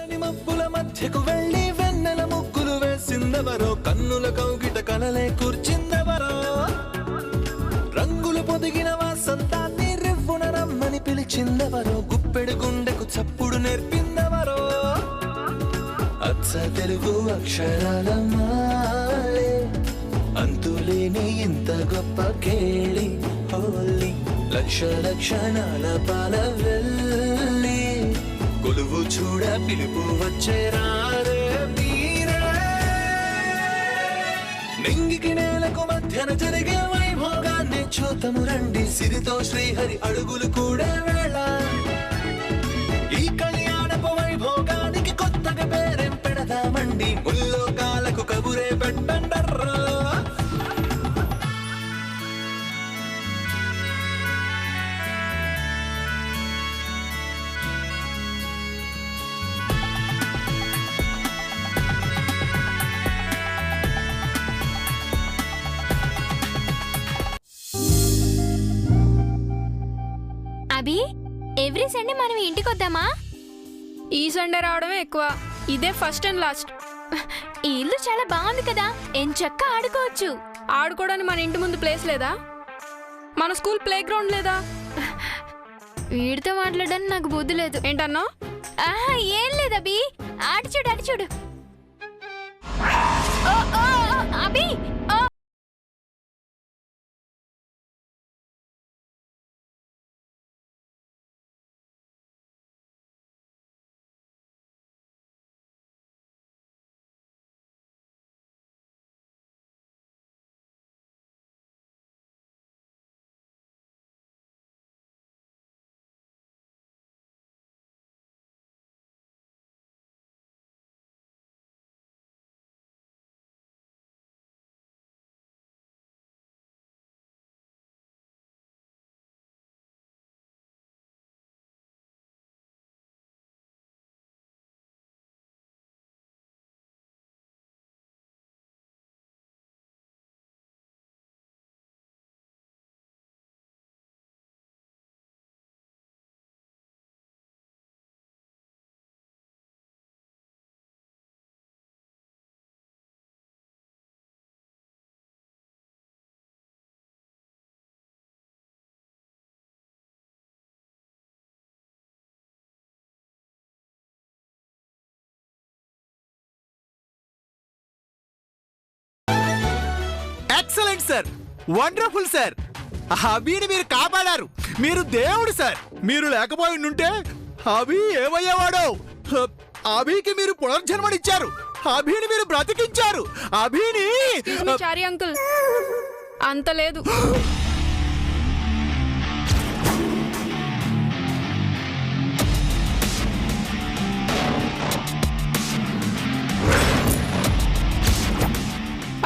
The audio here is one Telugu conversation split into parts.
తెల్లని మబ్బుల మధ్యకు వెళ్ళి వెన్నెల ముగ్గులు వేసిందెవరో, కన్నుల కౌగిట కలలే కూర్చిందెవరో, రంగులు పొదిగిన వాసంతాన్ని రివ్వున రమ్మని పిలిచిందెవరో, గుప్పెడు గుండెకు చప్పుడు నేర్పిందెవరో, అచ్చ తెలుగు అక్షరాల మాలే అంతులేని ఇంత గొప్ప కేళి హోలీ, లక్ష లక్షణాల పాల వెళ్ళి కొలువు చూడ పిలుపు వచ్చేరారే మీరే, నింగికి నేలకు మధ్యన జరిగే వైభోగాన్ని చూతము రండి, సిరితో శ్రీహరి అడుగులు కూడా వేళ, ఈ కళ్యాణపు వైభోగానికి కొత్తగా పేరేం పెడదామండి, ముల్లోకాలకు కబురే పెట్టండర్రా. అభి, ఎవ్రీ సండే మనం ఇంటికి వద్దామా? ఈ సండే రావడమే ఎక్కువ, ఇదే ఫస్ట్ అండ్ లాస్ట్. ఈ ఇల్లు చాలా బాగుంది కదా, ఎంచక్కా ఆడుకోవచ్చు. ఆడుకోవడానికి మన ఇంటి ముందు ప్లేస్ లేదా? మన స్కూల్ ప్లే గ్రౌండ్ లేదా? వీడితో మాట్లాడడానికి నాకు బుద్ధి లేదు. ఏంటన్నా? ఏం లేదు అభి, ఆడి చూడు ఆడి చూడు. అభి ఎక్సలెంట్ సార్, వండర్ఫుల్ సార్. అభిని మీరు కాపాడారు, మీరు దేవుడు సార్. మీరు లేకపోయి ఉంటే అభి ఏమయ్యేవాడో. అభికి మీరు పునర్జన్మనిచ్చారు, అభిని మీరు బ్రతికించారు. అభిని చారి అంకుల్, అంత లేదు.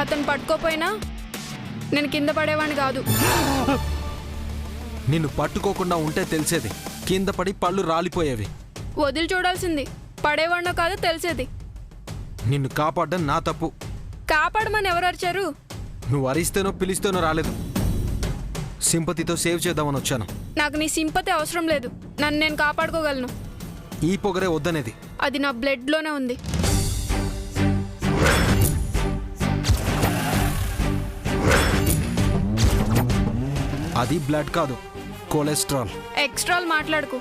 అతను పట్టుకోపోయినా నేను కింద పడేవాడిని కాదు. నిన్ను పట్టుకోకుండా ఉంటే తెలిసేది, కింద పడి పళ్ళు రాలిపోయేవి. వదిలి చూడాల్సింది, పడేవాడినో కాదో తెలిసేది. నిన్ను కాపాడడం నా తప్పు. కాపాడమని ఎవరు అరిచారు? నువ్వు అరిస్తేనో పిలిస్తేనో రాలేదు, సింపతితో సేవ్ చేద్దామని వచ్చాను. నాకు నీ సింపతి అవసరం లేదు, నన్ను నేను కాపాడుకోగలను. ఈ పొగరే వద్దనేది. అది నా బ్లడ్లోనే ఉంది. అది బ్లడ్ కాదు, కొలెస్ట్రాల్. ఎక్స్ట్రాల్ మాట్లాడుకు.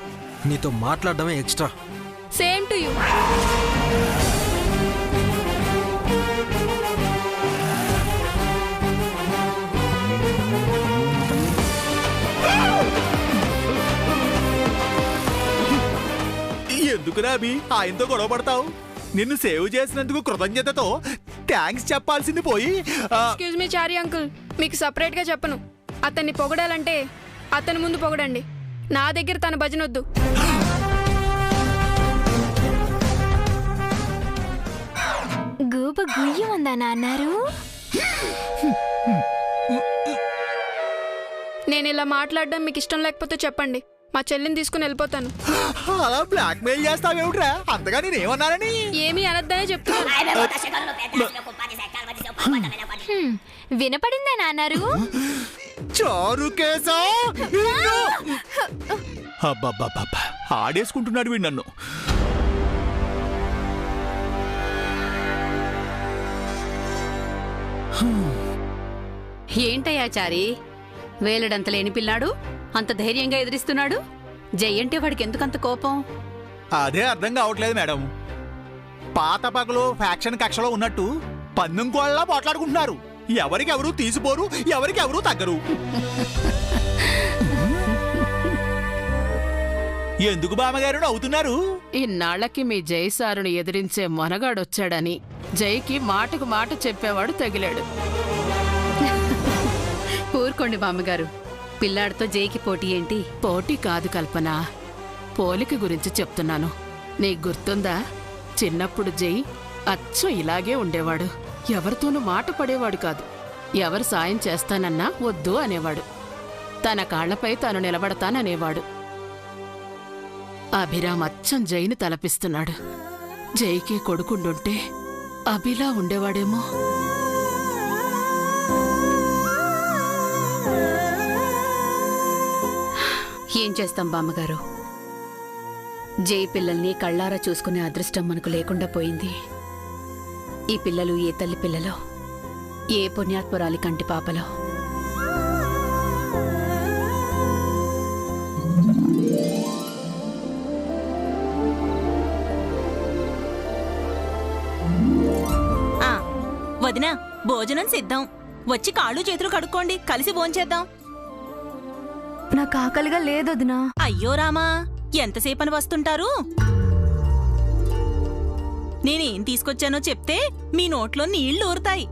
నీతో మాట్లాడడమే ఎక్స్ట్రా. Same to you. ఎందుకురా అభి ఆయనతో గొడవ పడతావు? నిన్ను సేవ్ చేసినందుకు కృతజ్ఞతతో థ్యాంక్స్ చెప్పాల్సింది పోయి. ఎక్స్క్యూజ్ మీ చారి అంకుల్, మీకు సపరేట్ గా చెప్పను. అతన్ని పొగడాలంటే అతని ముందు పొగడండి, నా దగ్గర తన భజనొద్దు. గూబ గుయ్యమందా అన్నారు. నేను ఇలా మాట్లాడడం మీకు ఇష్టం లేకపోతే చెప్పండి, మా చెల్లిని తీసుకుని వెళ్ళిపోతాను. అలా బ్లాక్ మెయిల్ చేస్తావేమిట్రా? అంతగా నేనేమన్నానని? ఏమీ అనొద్దనే చెప్తున్నాను. వినపడిందా నాన్నారు? చారు కేసా అబ్బబ్బబ్బబ్బా, ఆడేసుకుంటున్నాడు వీడు నన్ను. ఏంటయ్యా చారి, వేలడంత లేని పిల్లాడు అంత ధైర్యంగా ఎదిరిస్తున్నాడు. జై అంటే వాడికి ఎందుకంత కోపం? అదే అర్థం కావట్లేదు మేడం. పాత పగలు ఫ్యాక్షన్ కక్షలో ఉన్నట్టు పందెం కోళ్ళలా పోట్లాడుకుంటున్నారు. ఎవరికెవరు తీసిపోరు, ఎవరికెవరు తగ్గరు. ఎందుకు బామ్మగారు నవ్వుతున్నారు? ఇన్నాళ్లకి మీ జై సారుని ఎదిరించే మనగాడొచ్చాడని జైకి మాటకు మాట చెప్పేవాడు తగిలాడు. ఊరుకోండి బామ్మగారు, పిల్లాడితో జైకి పోటీ ఏంటి? పోటీ కాదు కల్పన, పోలిక గురించి చెప్తున్నాను. నీకు గుర్తుందా? చిన్నప్పుడు జై అచ్చం ఇలాగే ఉండేవాడు. ఎవరితోనూ మాట పడేవాడు కాదు. ఎవరు సాయం చేస్తానన్నా వద్దు అనేవాడు. తన కాళ్లపై తాను నిలబడతాననేవాడు. అభిరామ్ అచ్చం జైని తలపిస్తున్నాడు. జైకి కొడుకుండుంటే అభిలా ఉండేవాడేమో. ఏం చేస్తాం బామ్మగారు, జై పిల్లల్ని కళ్ళారా చూసుకునే అదృష్టం మనకు లేకుండా పోయింది. ఈ పిల్లలు ఏ తల్లి పిల్లలో, ఏ పుణ్యాత్పురాలి కంటి పాపలో. వదినా, భోజనం సిద్ధం. వచ్చి కాళ్ళు చేతులు కడుక్కోండి, కలిసి భోంచేద్దాం. నాకు ఆకలిగా లేదొదినా. అయ్యో రామా, ఎంతసేపని వస్తుంటారు? నేనేం తీసుకొచ్చానో చెప్తే మీ నోట్లో నీళ్లు ఊరుతాయి.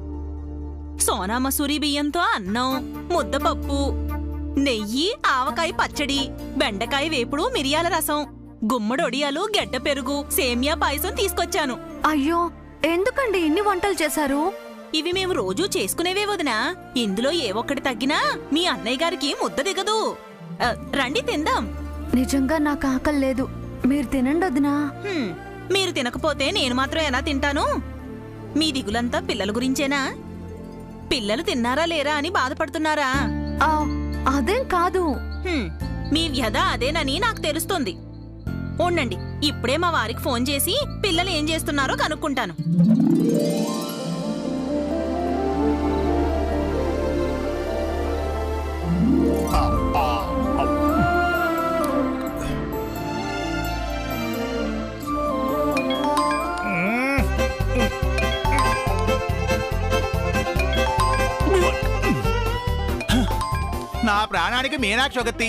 సోనా మసూరి బియ్యంతో అన్నం, ముద్దపప్పు, నెయ్యి, ఆవకాయ పచ్చడి, బెండకాయ వేపుడు, మిరియాల రసం, గుమ్మడొడియాలు, గెడ్డ పెరుగు, సేమియా పాయసం తీసుకొచ్చాను. అయ్యో, ఎందుకండి ఇన్ని వంటలు చేశారు? ఇవి మేము రోజూ చేసుకునేవే వదినా. ఇందులో ఏ ఒక్కటి తగ్గినా మీ అన్నయ్య గారికి ముద్ద దిగదు. రండి తిందాం. నిజంగా నాకు ఆకలి లేదు, మీరు తినండి వదినా. మీరు తినకపోతే నేను మాత్రం ఎలా తింటాను? మీ దిగులంతా పిల్లల గురించేనా? పిల్లలు తిన్నారా లేరా అని బాధపడుతున్నారా? అదేం కాదు. మీ వ్యధ అదేనని నాకు తెలుస్తుంది. ఉండండి, ఇప్పుడే మా వారికి ఫోన్ చేసి పిల్లలు ఏం చేస్తున్నారో కనుక్కుంటాను. నా ప్రాణానికి మీనాక్షి ఒకటి.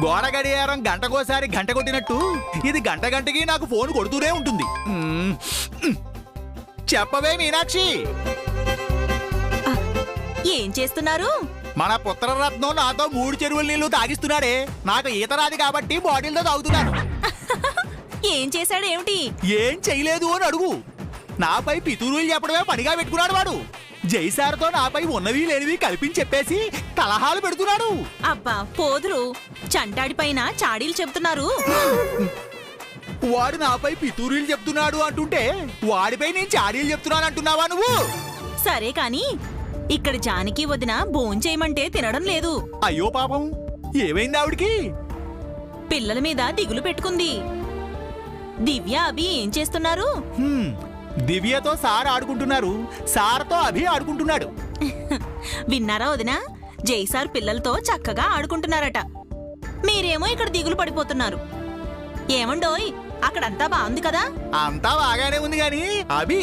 గోడ గడియారం గంటకోసారి గంట కొట్టినట్టు ఇది గంట గంటకి నాకు ఫోన్ కొడుతూనే ఉంటుంది. చెప్పవే మీనాక్షి. ఏం చేస్తున్నారు? మన పుత్రరత్నం నాతో 3 చెరువుల నీళ్లు తాగిస్తున్నాడే. నాకు ఈత రాదు కాబట్టి బాటిల్తో తాగుతున్నాను. ఏం చేశాడేమిటి? ఏం చెయ్యలేదు అని అడుగు. నాపై పితూరులు చెప్పడమే పనిగా పెట్టుకున్నాడు వాడు. జైసార్తో నాపై ఉన్నవి లేనివి కల్పించి చెప్పేసి కలహాలు పెడుతున్నాడు. అబ్బా పోదురు, చంటాడి పైన చాడీలు చెప్తున్నారు. వాడు నాపై పితూరులు చెప్తున్నాడు అంటుంటే వాడిపై నేను చాడీలు చెప్తున్నాను అంటున్నావా నువ్వు? సరే కాని ఇక్కడ జానకి వదిన భోంచేయమంటే తినడం లేదు. అయ్యో పాపం, ఏమైంది ఆవిడికి? పిల్లల మీద దిగులు పెట్టుకుంది. దివ్య, అభి ఏం చేస్తున్నారు? దివ్యతో సార్ ఆడుకుంటున్నారు, సార్తో అభి ఆడుకుంటున్నాడు. విన్నారా వదినా? జైసార్ పిల్లలతో చక్కగా ఆడుకుంటున్నారట. మీరేమో ఇక్కడ దిగులు పడిపోతున్నారు. ఏమండోయ్, అక్కడంతా బాగుంది కదా? అంతా బాగానే ఉంది గాని అభి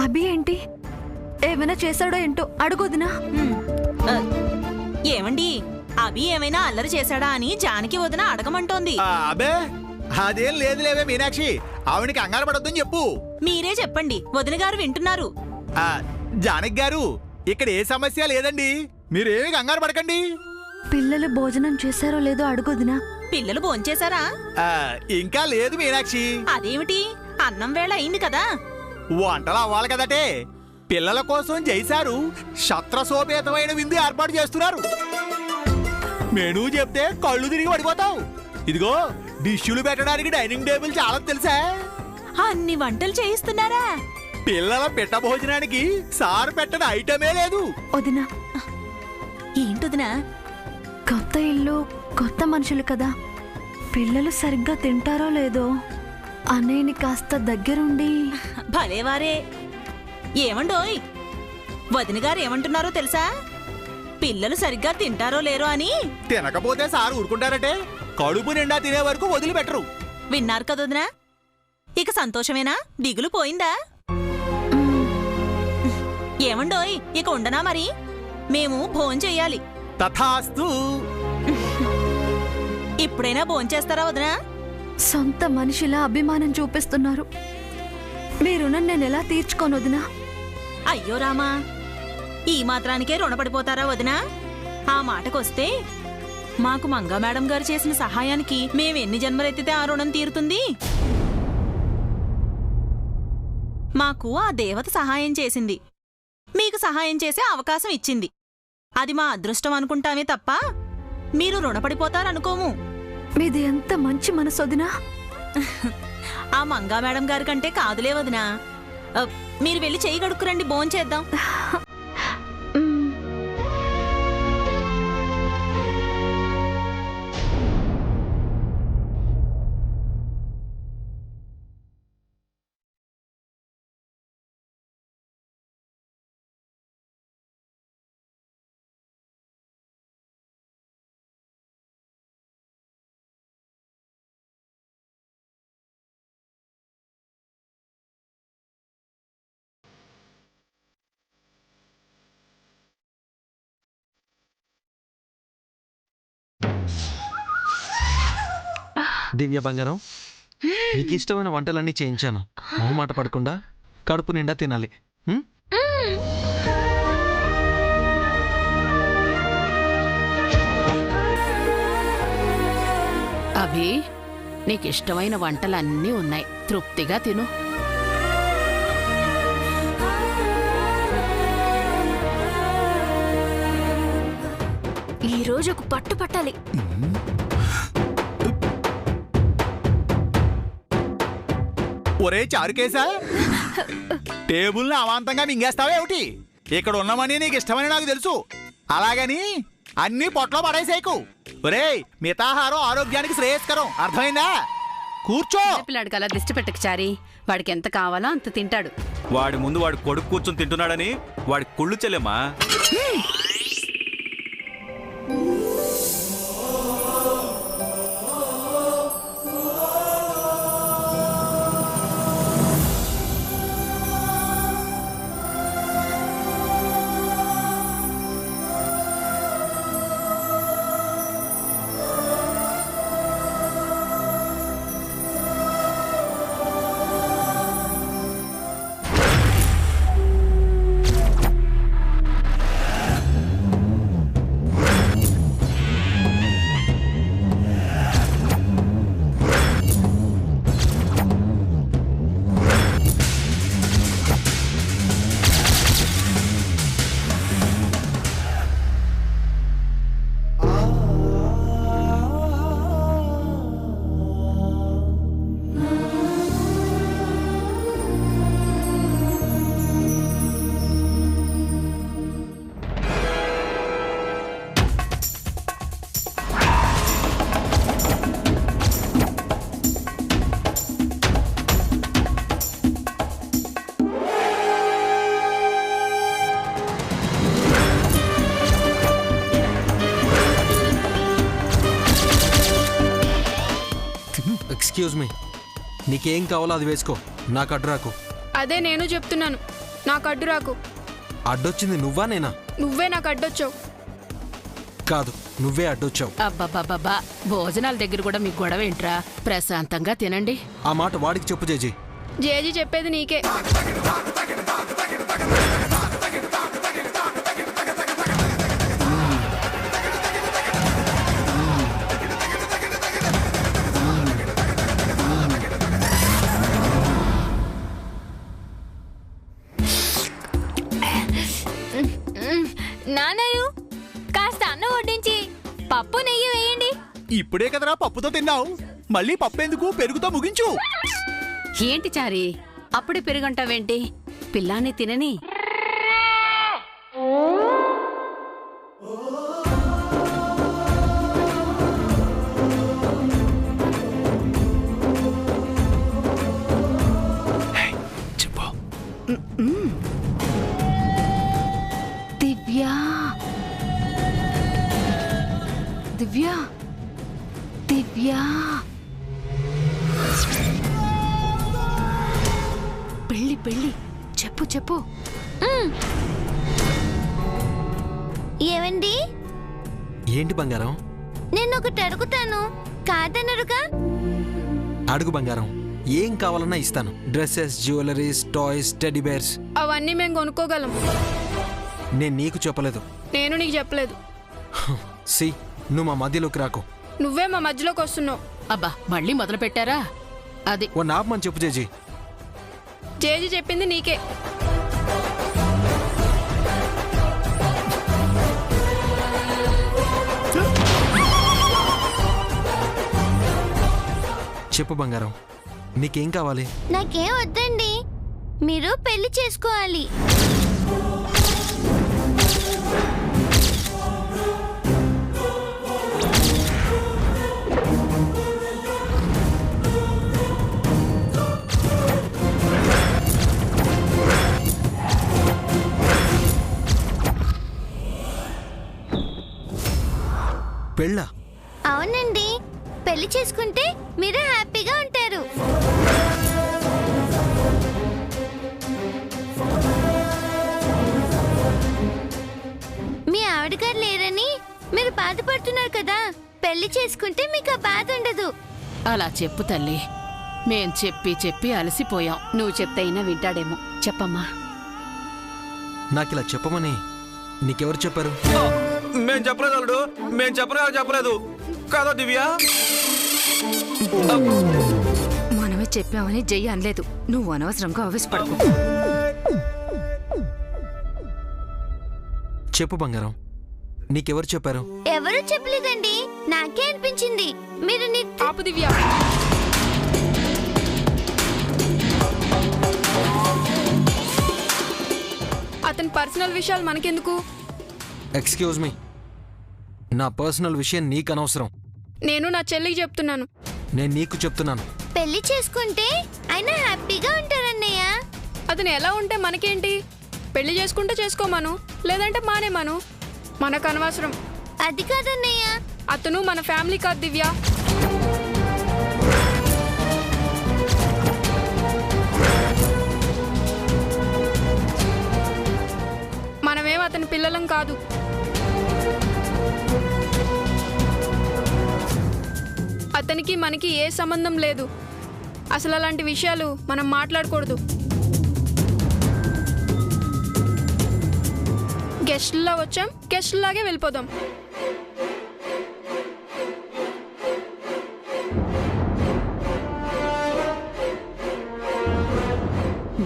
అభి ఏంటి ఏమైనా చేశాడో ఏంటో అడుగొదినా. ఏమండి, అభి ఏమైనా అల్లరి చేశాడా అని జానకి వదిన అడగమంటోంది. అబే అదేం లేదులేవే మీనాక్షి, ఆవిడికి కంగారు పడొద్దని చెప్పు. మీరే చెప్పండి, వదిన గారు వింటున్నారు. జానకి గారు, ఇక్కడ ఏ సమస్య లేదండి, మీరేమి కంగారు పడకండి. పిల్లలు భోజనం చేశారో లేదో అడుగొదినా. పిల్లలు భోంచేశారా? ఇంకా లేదు మీనాక్షి. అదేమిటి, అన్నం వేళ అయింది కదా. వంటలు అవ్వాలి కదటే. పిల్లల కోసం జైసారు శత్రసోపేతమైన విందు ఏర్పాటు చేస్తున్నారు. మెనూ చెప్తే కళ్ళు తిరిగి పడిపోతావు. ఇదిగో డిష్యూలు పెట్టడానికి డైనింగ్ టేబుల్ చాలా తెలుసా? అన్ని వంటలు చేయిస్తున్నారా? పిల్లల పెట్ట భోజనానికి సారు పెట్టని ఐటమే లేదు. వదినా, ఏంటొదినా? కొత్త ఇల్లు, కొత్త మనుషులు కదా, పిల్లలు సరిగ్గా తింటారో లేదో. అన్నయ్యని కాస్త దగ్గరుండి. భలేవారే. ఏమండోయ్, వదిన గారు ఏమంటున్నారో తెలుసా? పిల్లలు సరిగ్గా తింటారో లేరో అని. తినకపోతే సార్ ఊరుకుంటారటే. కడుపు నిండా తినే వరకు వదిలిపెట్టరు. విన్నారు కదొదినా? ఇక సంతోషమేనా? దిగులు పోయిందా? ఏమండోయ్, ఇక ఉండనా మరి? మేము భోంచెయ్యాలి. తథాస్తు. ఇప్పుడైనా భోంచేస్తారా వదినా? సొంత మనిషిలా అభిమానం చూపిస్తున్నారు. మీ రుణం నేను ఎలా తీర్చుకోను వదినా? అయ్యో రామా, ఈ మాత్రానికే రుణపడిపోతారా వదినా? ఆ మాటకొస్తే మాకు మంగా మేడం గారు చేసిన సహాయానికి మేమెన్ని జన్మలెత్తితే ఆ రుణం తీరుతుంది? మాకు ఆ దేవత సహాయం చేసింది, మీకు సహాయం చేసే అవకాశం ఇచ్చింది. అది మా అదృష్టం అనుకుంటామే తప్ప మీరు రుణపడిపోతారనుకోము. మీది ఎంత మంచి మనసు వదినా. ఆ మంగా మేడం గారి కంటే కాదులే వదినా. మీరు వెళ్ళి చెయ్యి కడుక్కురండి, భోంచేద్దాం. దివ్య బంగారం, నీకు ఇష్టమైన వంటలన్నీ చేయించాను. మొహమాట పడకుండా కడుపు నిండా తినాలి. అభి, నీకిష్టమైన వంటలన్నీ ఉన్నాయి, తృప్తిగా తిను. ఈ రోజు ఒక పట్టు పట్టాలి. ఒరే చారుకేశా, టేబుల్ని అమాంతంగా మింగేస్తావేమిటి? ఇక్కడ ఉన్నామని నీకు ఇష్టమని నాకు తెలుసు. అలాగని అన్ని పొట్లో పడేసేయకు. ఒరేయ్, మితాహారం ఆరోగ్యానికి శ్రేయస్కరం, అర్థమైందా? కూర్చో. పిల్లాడికి అలా దిష్టి పెట్టకు చారి. వాడికి ఎంత కావాలో అంత తింటాడు. వాడి ముందు వాడు కొడుకు కూర్చొని తింటున్నాడని వాడి కుళ్ళు చెల్లెమ్మా. ఎక్స్క్యూజ్ మీ, నీకేం కావాలో అది వేసుకో, నాకు అడ్డు రాకు. అదే నేను చెప్తున్నాను, నాకు అడ్డు రాకు. అడ్డొచ్చింది నువ్వా నేనా? నువ్వే నాకు అడ్డొచ్చావు. కాదు, నువ్వే అడ్డొచ్చావు. అబ్బబ్బబ్బబ్బా, భోజనాల దగ్గర కూడా మీకు గొడవ ఏంట్రా? ప్రశాంతంగా తినండి. ఆ మాట వాడికి చెప్పు జేజీ. జేజీ చెప్పేది నీకే. నాన్నరు, కాస్త అన్నం వడ్డించి పప్పు నెయ్యి వేయండి. ఇప్పుడే కదరా పప్పుతో తిన్నావు, మళ్ళీ పప్పెందుకు? పెరుగుతో ముగించు. ఏంటి చారి, అప్పుడే పెరుగంటావేంటి? పిల్లాన్ని తినని. దివ్య, పెళ్ళి పెళ్ళి చెప్పు చెప్పు. ఏవండి, ఏంటి బంగారం? నేను ఒకటి అడుగుతాను, కాదనరుగా? అడుగు బంగారం, ఏం కావాలన్నా ఇస్తాను. Dresses, jewelleries, toys, teddy bears. అవన్నీ మేము కొనుక్కోగలం. నేను నీకు చెప్పలేదు. నేను నీకు చెప్పలేదు. సి, నువ్వు మా మధ్యలోకి రాకు. నువ్వే మా మధ్యలోకి వస్తున్నావు. అబ్బా మళ్ళీ మొదలు పెట్టారా? అది ఓ నాపమని చెప్పు జేజీ. జేజీ చెప్పింది నీకే. చెప్పు బంగారం, నీకేం కావాలి? నాకేం వద్దండి, మీరు పెళ్లి చేసుకోవాలి. పెళ్ళా? అవునండి, పెళ్లి చేసుకుంటే మీరు హ్యాపీగా ఉంటారు. మీ ఆవిడగారు లేరని మీరు బాధపడుతున్నారు కదా, పెళ్లి చేసుకుంటే మీకు ఆ బాధ ఉండదు. అలా చెప్పు తల్లి. మేం చెప్పి చెప్పి అలసిపోయాం. నువ్వు చెప్తే అయినా వింటాడేమో. చెప్పమ్మా. నాకిలా చెప్పమని నీకెవరు చెప్పారు? మేం చెప్పలేదు అల్లుడు, మేం చెప్పలేదు కాదా దివ్య? మనమే చెప్పామని జయ్య అనలేదు. నువ్వు అనవసరంగా ఆవేశపడకు. చెప్పు బంగారం, నీకెవరు చెప్పారు? ఎవరు చెప్పలేదండి, నాకే అనిపించింది. మీరు ఆపు దివ్య. అతని పర్సనల్ విషయాలు మనకెందుకు? ఎక్స్క్యూజ్ మీ, నా పర్సనల్ విషయం నీకు అనవసరం. నేను నా చెల్లికి చెప్తున్నాను. నేను నీకు చెప్తున్నాను. పెళ్లి చేసుకుంటే ఆయన హ్యాపీగా ఉంటారన్నయ్య. అతను ఎలా ఉంటే మనకేంటి? పెళ్లి చేసుకుంటే చేసుకోమను, లేదంటే మానేమను. మనకు అనవసరం. అది కాదన్నయ్య. అతను మన ఫ్యామిలీ కాదు దివ్య. మనమేం అతని పిల్లలం కాదు. అతనికి మనకి ఏ సంబంధం లేదు. అసలు అలాంటి విషయాలు మనం మాట్లాడకూడదు. గెస్ట్లా వచ్చాం, గెస్ట్లాగే వెళ్ళిపోదాం.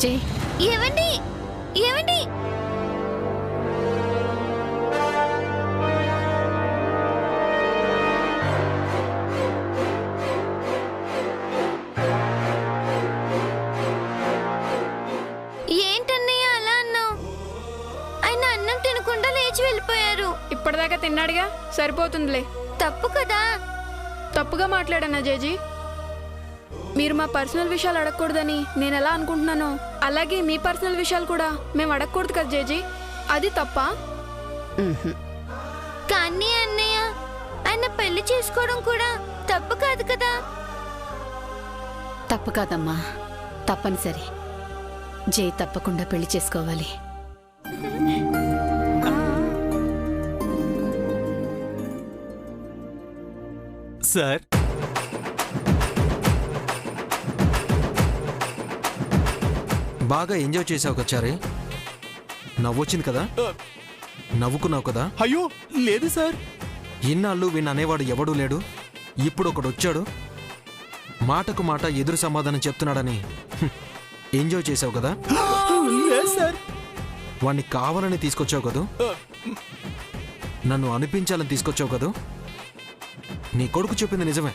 జై, ఏవండి, ఏవండి, ఏంటన్నయ్య అలా అన్నావు? ఆయన అన్నం తినకుండా లేచి వెళ్ళిపోయారు. ఇప్పటిదాకా తిన్నాడుగా, సరిపోతుందిలే. తప్పు కదా. తప్పుగా మాట్లాడానా జేజీ? మీరు మా పర్సనల్ విషయాలు అడగకూడదని నేను ఎలా అనుకుంటున్నానో, అలాగే మీ పర్సనల్ విషయాలు కూడా మేము అడగకూడదు కదా జేజీ. అది తప్ప? కానీ అన్నయ్య, ఆయన పెళ్లి చేసుకోవడం కూడా తప్పు కాదు కదా. తప్పు కాదమ్మా, తప్పనిసరి. జై తప్పకుండా పెళ్లి చేసుకోవాలి. సార్, బాగా ఎంజాయ్ చేసావు కచ్చారే. నవ్వొచ్చింది కదా? నవ్వుకున్నావు కదా? అయ్యో లేదు సార్. ఇన్నాళ్ళు వీణ్ అనేవాడు ఎవడూ లేడు. ఇప్పుడు ఒకడు వచ్చాడు, మాటకు మాట ఎదురు సమాధానం చెప్తున్నాడని ఎంజాయ్ చేసావు కదా? లేదు సార్. వాణ్ణి కావాలని తీసుకొచ్చావు కదూ? నన్ను అనిపించాలని తీసుకొచ్చావు కదూ? నీ కొడుకు చెప్పింది నిజమే.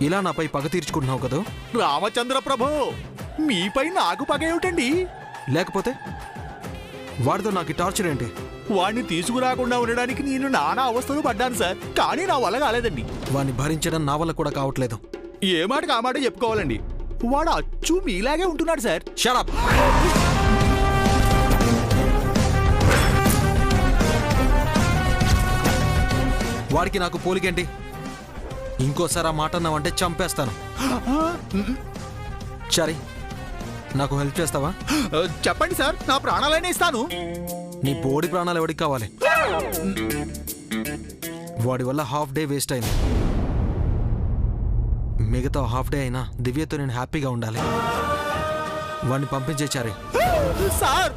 ఇలా నాపై పగ తీర్చుకుంటున్నావు కదూ? రామచంద్ర ప్రభు, మీపై నాకు పగ ఏమిటండి? లేకపోతే వాడితో నాకు టార్చర్ ఏంటి? వాడిని తీసుకురాకుండా ఉండడానికి నేను నానా అవస్థలు పడ్డాను సార్, కానీ నా వల్ల కాలేదండి. వాణ్ణి భరించడం నా వల్ల కూడా కావట్లేదు. ఏ మాటకు ఆ మాట చెప్పుకోవాలండి. వాడు అచ్చు మీలాగే ఉంటున్నాడు సార్. Shut up. వాడికి నాకు పోలికేంటి? ఇంకోసారి ఆ మాట అన్నావంటే చంపేస్తాను. సరే, నాకు హెల్ప్ చేస్తావా? చెప్పండి సార్, నా ప్రాణాలైనా ఇస్తాను. నీ బోడి ప్రాణాలు ఎవరికి కావాలి? వాడి వల్ల హాఫ్ డే వేస్ట్ అయింది. మిగతా హాఫ్ డే అయినా దివ్యతో నేను హ్యాపీగా ఉండాలి. వాడిని పంపించేచారే సార్.